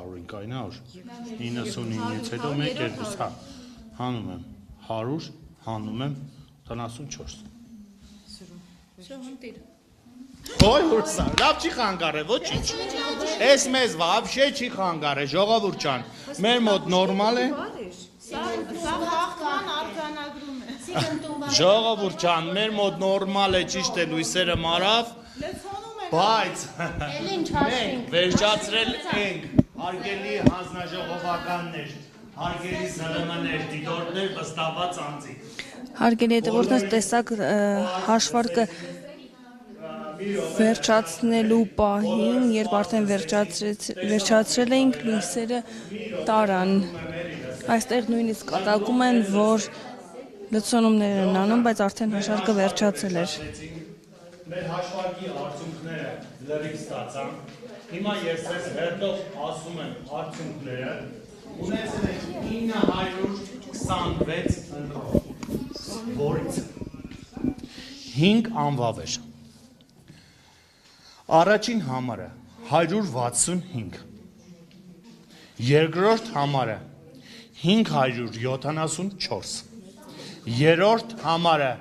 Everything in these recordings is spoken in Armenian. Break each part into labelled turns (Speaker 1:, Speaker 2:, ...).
Speaker 1: 100, 99-ից հետո 1, 2, հա, հանում եմ 100, հանում եմ 74։ Ոյ հուրսա, լավ չի խանգարե, ոչինչ, ես մեզ վաբշե չի խանգարե, ժողովուրդ ջան, մեր մոտ նորմալ է, ժողովուրդ ջան, մեր մոտ նորմալ է, ճիշտ է լույսերը մարավ, բայց մենք վերջացրել ենք, հարգելի հանձնաժողովականներ, հարգելի ԶԼՄ-ներ, դիտորդներ, վստահված անձի։
Speaker 2: Հարգելի հետևորդներ, տեսակ հաշվարկը վերջացնելու պահին, երբ արդեն վերջացրել էինք, լույսերը տարան։ Այստեղ նույնիսկ կատակում են, որ լցոնումներ են անում, բայց արդեն հաշվարկը վերջացել էր։
Speaker 1: Մեր հաշվարկի արդյունքները լրիվ ստացան։ Հիմա ես ես հերթով ասում եմ արդյունքները։ Ունեցել ենք 926 ընտրող, որից 5 անվավեր։ Առաջին համարը 165, երկրորդ համարը 574, երրորդ համարը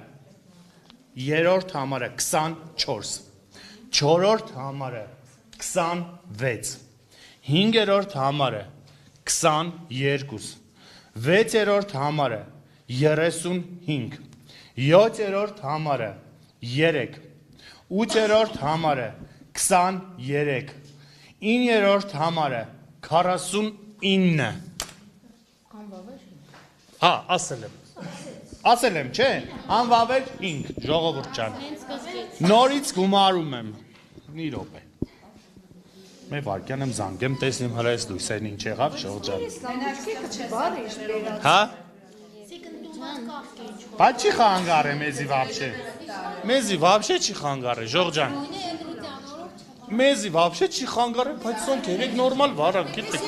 Speaker 1: 24, չորրորդ համարը 26, հինգերորդ համարը 22, վեցերորդ համարը 35, յոթերորդ համարը 3, ութերորդ համարը 23, 9-րդ համարը 49, հա, ասել եմ, չէ, անվավեր 5, ժողովուրդ ջան, նորից գումարում եմ, մի րոպե, մեր վարկյան եմ զանգեմ, տեսնեմ հրա ես լույսերն ինչ եղավ, շողջան, հա, բայց չի խանգար է մեզի վաբշե չի խանգար է, ժողջան, մեզի վաբշե չի խանգար է, բայց սոնք երեք նորմալ վարակ, գիտեք,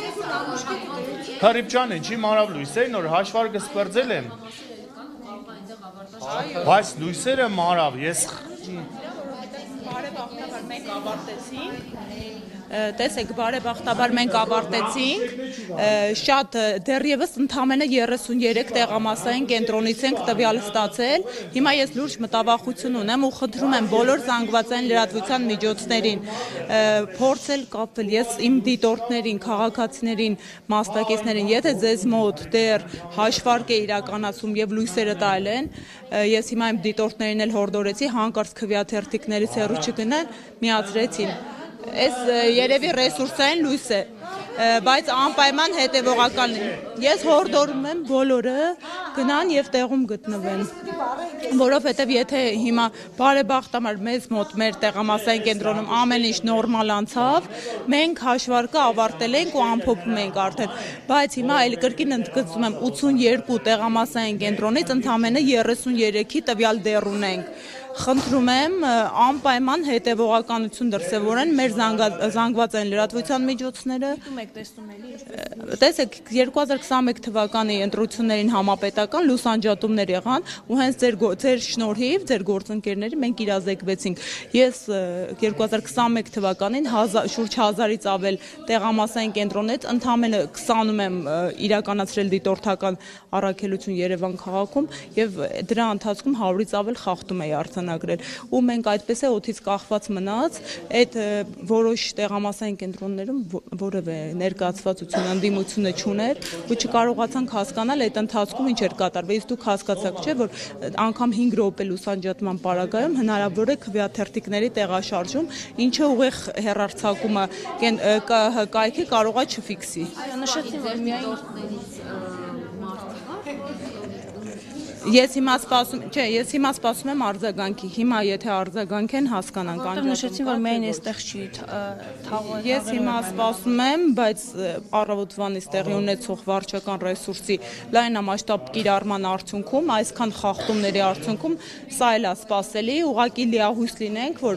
Speaker 1: հրիպջան են, չի մանավ լույսերն, որ հաշվարկը սպրձել եմ, բայց լույսերը մանավ, ես
Speaker 3: բարեբախտաբար մենք ավարտեցինք, տեսեք, բարեբախտաբար մենք ավարտեցինք, շատ դեռևս ընդամենը 33 տեղամասային կենտրոնից ենք տվյալ ստացել, հիմա ես լուրջ մտավախություն ունեմ ու խնդրում եմ բոլոր զանգվածային լրատվության միջոցներին փորձել կապվել, ես իմ դիտորդներին, քաղաքացիներին, մասնակիցներին, եթե ձեզ մոտ դեռ հաշվարկ է իրականացում եւ լույսերը տալ են, ես հիմա իմ դիտորդներին էլ հորդորեցի, հանկարծ քվեաթերթիկներից հեռու չգնան, միացրեցին։ Այս երևի ռեսուրսային լույս է, բայց անպայման հետևողական է։ Ես հորդորում եմ բոլորը գնան եւ տեղում գտնվեն, որովհետեւ եթե հիմա բարեբախտաբար մեզ մոտ մեր տեղամասային կենտրոնում ամեն ինչ նորմալ անցավ, մենք հաշվարկը ավարտել ենք ու ամփոփում ենք արդեն, բայց հիմա այլ կրկին ընդգծում եմ 82 տեղամասային կենտրոնից ընդամենը 33-ի տվյալ դեռ ունենք։ Խնդրում եմ անպայման հետևողականություն դրսևորեն մեր զանգվածային լրատվության միջոցները։ Տեսեք, 2021 թվականի ընտրություններին համապետական լուսանջատումներ եղան ու հենց ձեր շնորհիվ, ձեր գործընկերների մենք իրազեկվեցինք։ Ես 2021 թվականին շուրջ 1000-ից ավել տեղամասային կենտրոնից ընդամենը 20-ում եմ իրականացրել դիտորդական առաքելություն Երևան քաղաքում եւ դրա ընթացքում 100-ից ավել խախտում էի արձանագրել ու մենք այդպես է օդից կախված մնաց այդ որոշ տեղամասային կենտրոններում որևէ ներկայացվածություն ընդդիմությունը չուներ ու չկարողացանք հասկանալ այդ ընթացքում ինչ էր կատարվել իսկ դուք հասկացաք չէ որ անգամ 5 րոպե լուսանջատման պարագայում հնարավոր է քվեաթերթիկների տեղաշարժում ինչը ուղիղ հեռարձակումը կայքի կարող է չֆիքսի
Speaker 2: Նշեցին որ միայն
Speaker 3: Ես հիմա սպասում եմ արձագանքի, հիմա եթե արձագանք են հասկանանք
Speaker 2: Որտեղ նշեցին, որ միայն այստեղ չի թաղը
Speaker 3: Ես հիմա սպասում եմ, բայց առավոտվանից տեղի ունեցող վարչական ռեսուրսի լայնամասշտաբ կիրառման արդյունքում, այսքան խախտումների արդյունքում սա էլ է սպասելի, ուղղակի լիահույս լինենք, որ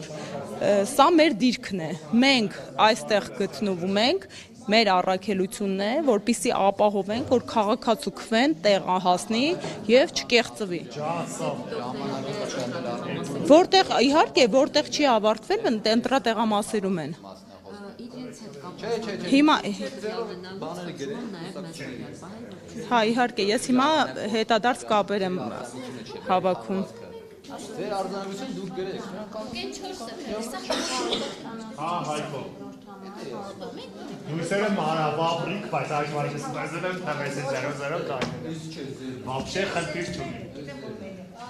Speaker 3: սա մեր դիրքն է, մենք այստեղ գտնվում ենք մեր առաքելությունն է, որպեսզի ապահովենք, որ քաղաքացու քվեն տեղը հասնի եւ չկեղծվի։ Որտեղ իհարկե որտեղ չի ավարտվել, ընտրատեղամասերում են։
Speaker 4: Իրենց հետ
Speaker 3: Հիմա
Speaker 4: բաները գրել։
Speaker 3: հա իհարկե ես հիմա հետադարձ կապեր եմ հավաքում։
Speaker 4: Ձեր արձանագրություն դուք գրեք։
Speaker 1: Հա, Հայկո։ Դույսերը մանավաբրիկ, բայց այժմ այսպես եմ թվեսի 0-0 կային։ Вообще խնդիր չունի։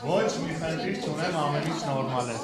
Speaker 1: Ոչ մի խնդիր չունեմ, ամեն ինչ նորմալ է։